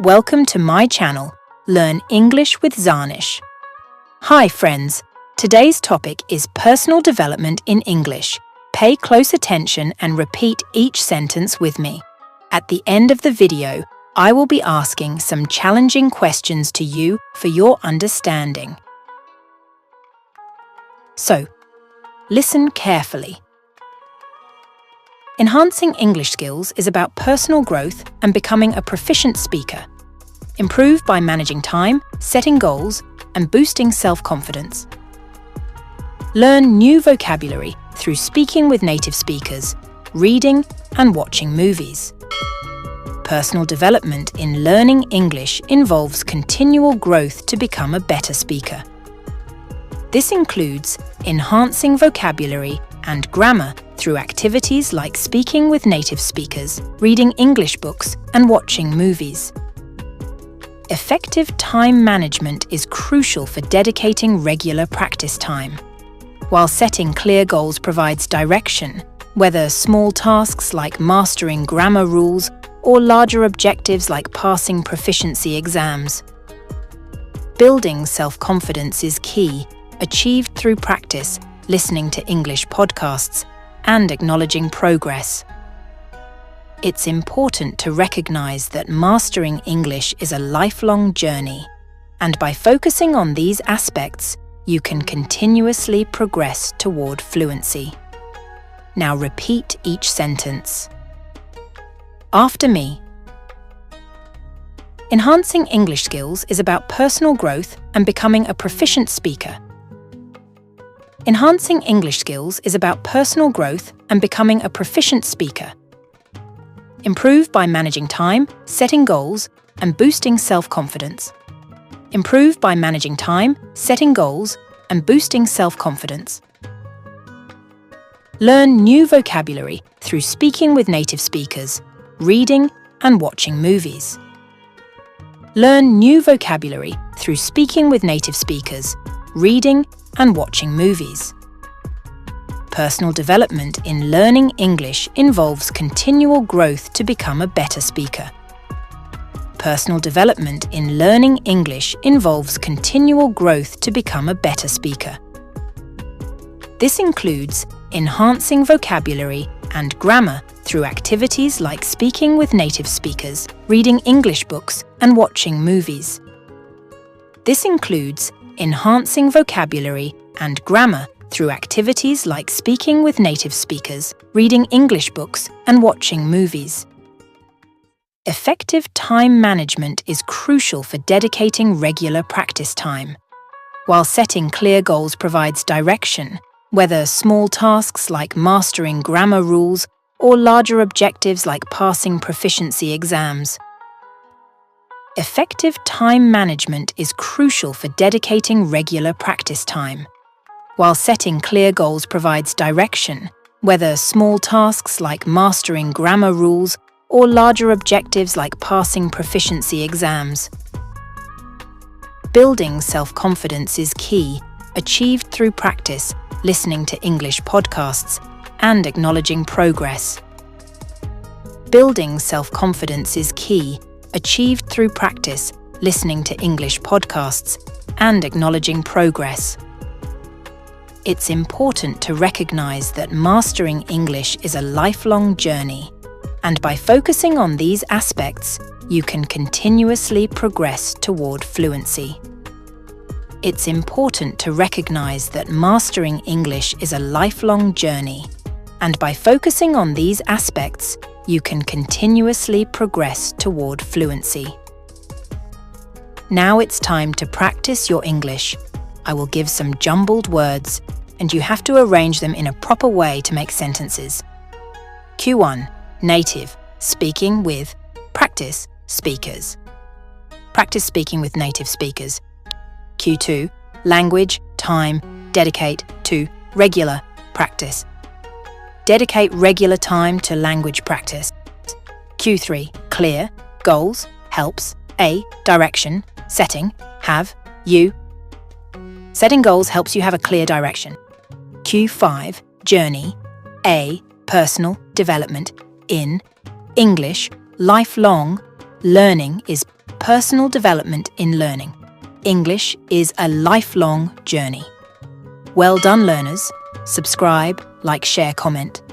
Welcome to my channel, Learn English with Zarnish. Hi friends, today's topic is personal development in English. Pay close attention and repeat each sentence with me. At the end of the video, I will be asking some challenging questions to you for your understanding. So, listen carefully. Enhancing English skills is about personal growth and becoming a proficient speaker. Improve by managing time, setting goals, and boosting self-confidence. Learn new vocabulary through speaking with native speakers, reading and watching movies. Personal development in learning English involves continual growth to become a better speaker. This includes enhancing vocabulary and grammar through activities like speaking with native speakers, reading English books, and watching movies. Effective time management is crucial for dedicating regular practice time. While setting clear goals provides direction, whether small tasks like mastering grammar rules or larger objectives like passing proficiency exams. Building self-confidence is key, achieved through practice, listening to English podcasts, and acknowledging progress. It's important to recognize that mastering English is a lifelong journey, and by focusing on these aspects, you can continuously progress toward fluency. Now repeat each sentence. After me. Enhancing English skills is about personal growth and becoming a proficient speaker. Enhancing English skills is about personal growth and becoming a proficient speaker. Improve by managing time, setting goals, and boosting self-confidence. Improve by managing time, setting goals, and boosting self-confidence. Learn new vocabulary through speaking with native speakers, reading and watching movies. Learn new vocabulary through speaking with native speakers, reading and watching movies. Personal development in learning English involves continual growth to become a better speaker. Personal development in learning English involves continual growth to become a better speaker. This includes enhancing vocabulary and grammar through activities like speaking with native speakers, reading English books, and watching movies. This includes enhancing vocabulary and grammar through activities like speaking with native speakers, reading English books, and watching movies. Effective time management is crucial for dedicating regular practice time. While setting clear goals provides direction, whether small tasks like mastering grammar rules or larger objectives like passing proficiency exams. Effective time management is crucial for dedicating regular practice time. While setting clear goals provides direction, whether small tasks like mastering grammar rules or larger objectives like passing proficiency exams. Building self-confidence is key, achieved through practice, listening to English podcasts, and acknowledging progress. Building self-confidence is key, achieved through practice, listening to English podcasts, and acknowledging progress. It's important to recognize that mastering English is a lifelong journey, and by focusing on these aspects, you can continuously progress toward fluency. It's important to recognize that mastering English is a lifelong journey, and by focusing on these aspects, you can continuously progress toward fluency. Now it's time to practice your English. I will give some jumbled words, and you have to arrange them in a proper way to make sentences. Q1. Native, speaking with, practice, speakers. Practice speaking with native speakers. Q2. Language, time, dedicate to, regular, practice. Dedicate regular time to language practice. Q3. Clear, goals, helps, A, direction, setting, have, you. Setting goals helps you have a clear direction. Q5. Journey, A, personal development, in, English, lifelong, Learning is personal development in learning. English is a lifelong journey. Well done, learners. Subscribe, like, share, comment.